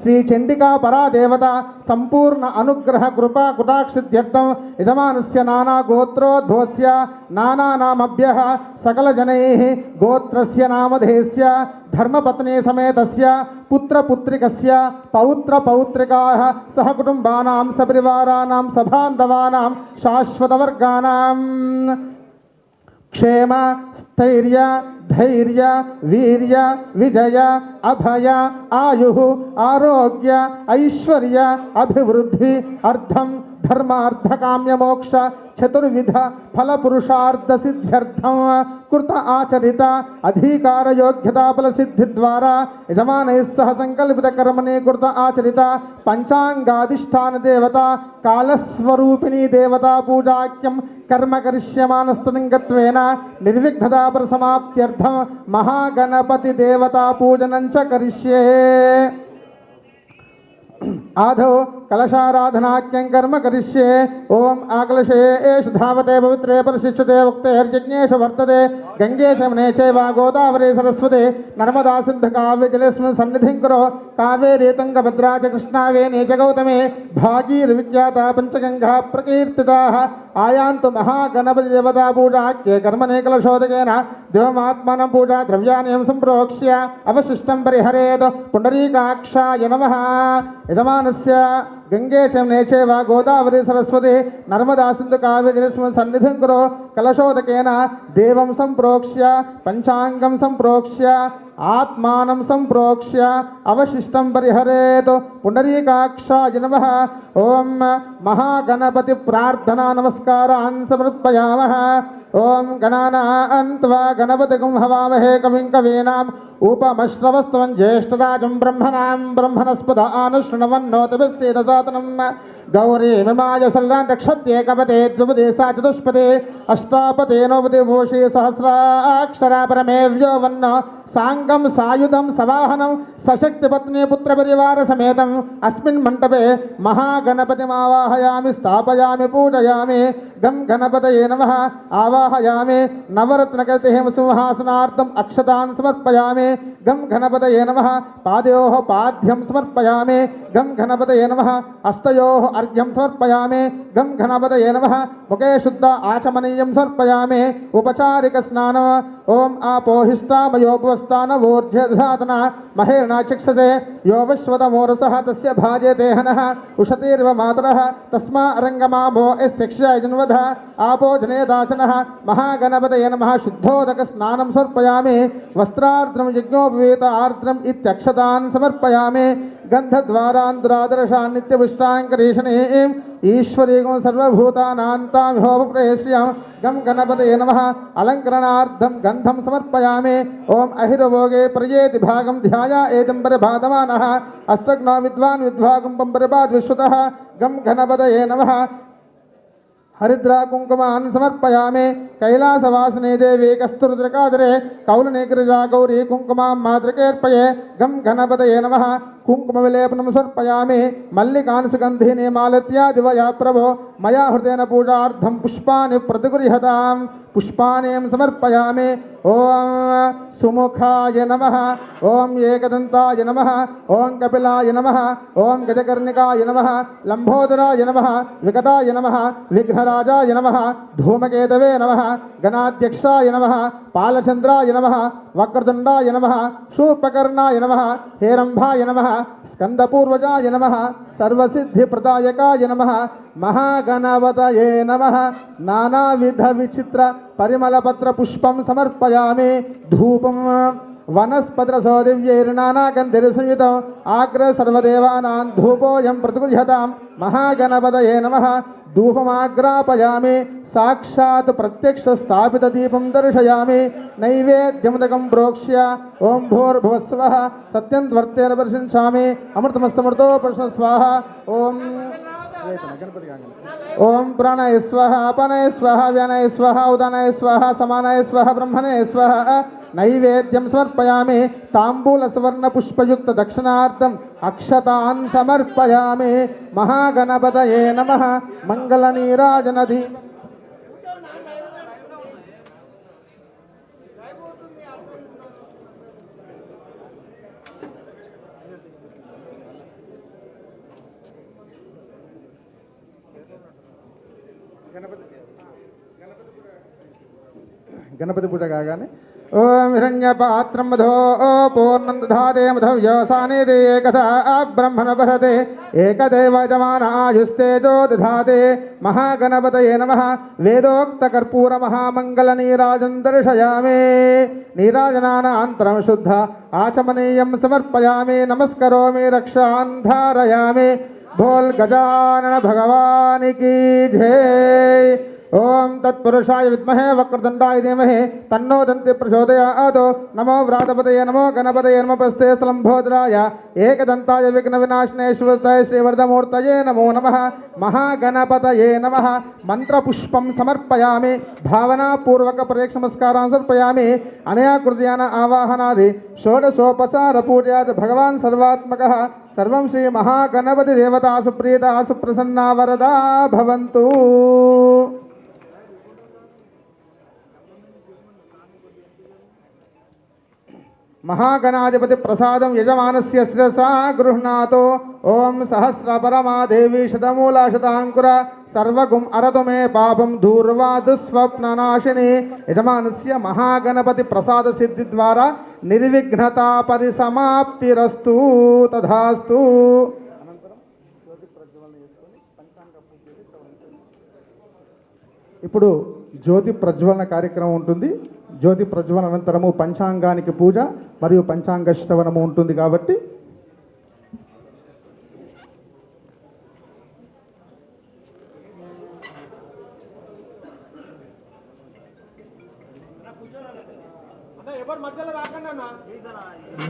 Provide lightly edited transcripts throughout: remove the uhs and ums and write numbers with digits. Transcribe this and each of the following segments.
శ్రీ చండికా పరా దేవత సంపూర్ణ అనుగ్రహ కృపా కుటాక్షిత్యర్థం యజమానస్య నానా గోత్రోద్భవస్య నానానామభ్యః సకల జనైః గోత్రస్య నామధేయస్య ధర్మపత్ని సమేతస్య పుత్రపుత్రికస్య పౌత్ర పౌత్రికాః సహకుటుంబానాం సపరివారాణాం సబాంధవానాం శాశ్వతవర్గానాం క్షేమ స్థైర్య ధైర్య వీర్య విజయ అభయ ఆయు ఆరోగ్య ఐశ్వర్య అభివృద్ధి అర్థం ధర్మార్థకామ్య మోక్ష చతుర్విధ ఫలపురుషార్థ సిద్ధ్యర్థం కృత ఆచరిత అధికార యోగ్యతా ఫల సిద్ధి ద్వారా యజమానైః సహ సంకల్పిత కర్మణి కృత ఆచరిత పంచాంగాధిష్టాన దేవత కాలస్వరూపిణీ దేవతా పూజాఖ్యం కర్మ కరిష్యమానస్తలింగత్వేన నిర్విఘ్నతా పరిసమాప్త్యర్థం మహాగణపతి దేవతా పూజనం చ కరిష్యే. आधो कलशाराधनाख्यं कर्म करिष्ये. ओम आकलशे एष धावते पवित्रे परिशिष्यते उक्तेर्यज्ञेषु वर्तते गंगे शमने चैव गोदावरी सरस्वती नर्मदा सिन्धु काव्ये जलेऽस्मिन् सन्निधिं कुरु. कावेरी तुङ्गभद्रा च कृष्णा वेणी च गौतमी भागीरविख्याता पञ्चगङ्गा प्रकीर्तिताः. आयान्तु महागणपति देवता पूजाख्ये कर्मणे कलशोदकेन देवमात्मानं पूजा द्रव्याणि सम्प्रोक्ष्य अवशिष्टं परिहरेत्. पुण्डरीकाक्षाय नमः. यजमानस्य गंगे शमने चैव गोदावरी सरस्वती नर्मदा सिन्धु काव्ये जलेऽस्मिन् सन्निधिं कुरु. कलशोदकेन देवं सम्प्रोक्ष्य पंचांगं सम्प्रोक्ष्य आत्मानं सम्प्रोक्ष्य अवशिष्टं परिहरेत्. पुण्डरीकाक्षाय नमः. ओम महागणपति प्रार्थना नमस्कारान् समर्पयामः. ओम गणानां त्वा गणपतिगुं हवामहे कविं कवीनाम् उपमश्रवस्त्वं ज्येष्ठराजं ब्रह्मणां ब्रह्मणस्पद आनुशृण्वन्नोतिभिस्तेजसातनं गौरी मिमाय सल्लान्तक्षत्येकपदे द्विपदे सा चतुष्पदे अष्टापदे नवपदे भूषे सहस्राक्षरा परमेव्यो वन्न सांगम सायुधम सवाहनम सशक्तिपत्नी पुत्र परिवार समेतम अस्मिन् मंडपे महागणपतिमावाहयामि स्थापयामि पूजयामि. गं गणपतये नमः. आवाहयामि नवरत्नकर्तिः सिंहासनार्थम् अक्षतान् समर्पयामि. गं गणपतये नमः. पादयोः पाद्यं समर्पयामि. गं गणपतये नमः. हस्तयोः अर्घ्यं समर्पयामि. गं गणपतये नमः. मुखे शुद्ध आचमनीयं समर्पयामि. उपचारिक स्नानम्. ओम आपोहिष्टामयोपस्थानवोर्ध्यधातना महेर्णा चिक्षते यो विश्वतमोरसः तस्य भाजेते हनः उशतीर्व मातरः तस्मा अरङ्गमाभो यस्यक्षय जन्वधः आपो जनेदाचनः. महागणपतये नमः. शुद्धोदक स्नानं समर्पयामि. वस्त्रार्द्रं यज्ञोपवीत आर्द्रम् इत्यक्षतान् समर्पयामि. गन्धद्वारान्तरादर्शान् नित्यपुष्टाङ्करीषणीम् ईश्वरीगुं सर्वभूतानान्तामिहोपप्रेष्यं. गं गणपतये नमः. अलङ्करणार्थं गन्धं समर्पयामि. ओम अहिरभोगे प्रयेति भागं ध्याया एदंबर भादमानः अस्तग्नो विद्वान् विद्वागं पंपरिपाद विश्वतः. गं गणपतये नमः. हरिद्रा कुंकुमान् समर्पयामि. कैलासवासिने देवी कस्तूरद्रकाधरे कौलने गिरिजा गौरी कुंकुमां मातृकेर्पये. गं गणपतये नमः. कुंकुमविलेपनं समर्पयामि. मल्लिकान् सुगन्धीनि मालत्यादिवया प्रभो मया हृदयेन पूजार्थं पुष्पाणि प्रतिगृह्यतां. पुष्पाणि समर्पयामि. ओम सुमुखाय नमः. ओम एकदन्ताय नमः. ओम कपिलाय नमः. ओम गजकर्णिकाय नमः. लंबोदराय नमः. विकटाय नमः. विघ्नराजाय नमः. धूमकेतवे नमः. गणाध्यक्षाय नमः. पालचंद्राय नमः. वक्रतुंडाय नमः. शूर्पकर्णाय नमः. हेरंभाय नमः. स्कंदपूर्वजाय नमः. सर्वसिद्धिप्रदायकाय नमः. महागणपतये नमः. नानाविध विचित्र परिमलपत्र पुष्पं समर्पयामि. धूपं वनस्पतिरसो दिव्यैर्नानागन्धिरसंयुतम् आग्र सर्वदेवानां धूपोऽयं प्रतिगृह्यतां. महागणपतये नमः. धूपमाग्रापयामि. साक्षात् प्रत्यक्ष स्थापित दीपं दर्शयामि. नैवेद्यमुदकं प्रोक्ष्य ओम भूर्भुवस्वः सत्यं वर्तेन प्रशंसामि. अमृतमस्तमृतो प्रश्न स्वाहा. ओम ओम प्राणाय स्वाहा अपानाय स्वाहा व्यानाय स्वाहा उदानाय स्वाहा समानाय स्वाहा ब्रह्मणे स्वाहा. नैवेद्यं समर्पयामि. तांबूल सुवर्ण पुष्पयुक्त दक्षिणार्थम् अक्षतान् समर्पयामि. महागणपतये नमः. मंगलनीराजनधि గణపతి పూజ కాగానే ఓం హిరణ్యపాత్రం మధో పూర్ణం దధాతే మధవ్యోసానేదే ఏకదా బ్రహ్మణ భరతే ఏకదేవ యజమానాయుస్తేజో దధాతే మహాగణపతయే నమః వేదోక్త కర్పూర మహామంగళ నీరాజం దర్శయామి నీరాజనానంతరం శుద్ధ ఆచమనీయం సమర్పయామి నమస్కరోమి రక్షాన్ ధారయామి భోల్ గజానన భగవానికి జై ఓం తత్పురుషాయ విద్మహే వక్రదండాయ ధీమహి తన్నో దంతి ప్రచోదయాత్ నమో వ్రాతపతయే నమో గణపతయే నమో ప్రస్తే లంబోదరాయ ఏకదంతాయ విఘ్న వినాశనేశ్వరాయ శ్రీవర్ధమూర్తయే నమో నమః మహాగణపతయే నమః మంత్రపుష్పం సమర్పయామి భావనాపూర్వక ప్రదక్షిణ నమస్కారాన్ సమర్పయామి అనయా కృత్యాన ఆవాహనాది షోడశోపచార పూజయాత్ భగవాన్ సర్వాత్మకః సర్వం శ్రీ మహాగణపతి దేవతా సుప్రీత సుప్రసన్నా వరదా భవంతు. మహాగణాధిపతి ప్రసాదం యజమానస్య శిరసా గృహ్ణాతో ఓం సహస్రపరమా దేవి శతమూలా శతాంకుర సర్వగుం అరతు మే పాపం దూర్వా దుస్వప్ననాశిని. యజమానస్య మహాగణపతి ప్రసాద సిద్ధి ద్వారా నిర్విఘ్నతా పరిసమాప్తిరస్తు తథాస్తు. ఇప్పుడు జ్యోతి ప్రజ్వలన కార్యక్రమం ఉంటుంది. జ్యోతి ప్రజ్వలన అనంతరము పంచాంగానికి పూజ మరియు పంచాంగ శ్రవణము ఉంటుంది. కాబట్టి ఎవరు మధ్యలో రాకండి అన్న,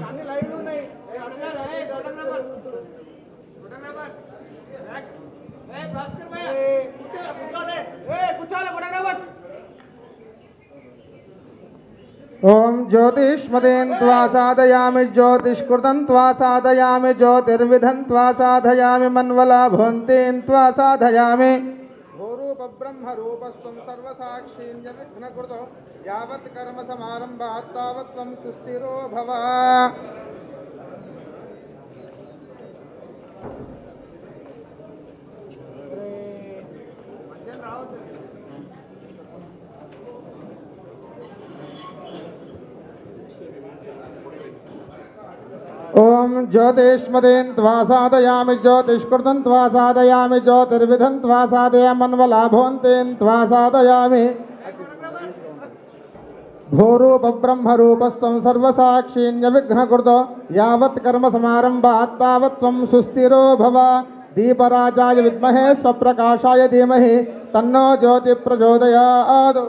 అన్ని లైన్లు ఉన్నాయి. ఓం జ్యోతిష్మదేన్ త్వా సాధయామి జ్యోతిష్కృతం త్వా సాధయామి జ్యోతిర్విధం త్వా సాధయామి మన్వలాభవంతేన్ త్వా సాధయామి. భూరూప బ్రహ్మ రూపస్వం సర్వసాక్షీన్య విఘ్నకృతో యావత్ కర్మ సమారంభాత్ తావత్ త్వం సుస్థిరో భవ. ఓం జ్యోతిష్మదేన్ త్వా సాధయామి జ్యోతిష్కృతం త్వా సాధయామి జ్యోతిర్విధం త్వా సాధయామి మన్వలాభవంతేన్ త్వా సాధయామి. భూరూప బ్రహ్మ రూపస్వం సర్వసాక్షీన్య విఘ్నకృతో యావత్ కర్మ సమారంభాత్ తావత్ త్వం సుస్థిరో భవ. దీపరాజాయ విద్మహే స్వప్రకాశాయ ధీమహి తన్నో జ్యోతి ప్రచోదయాత్.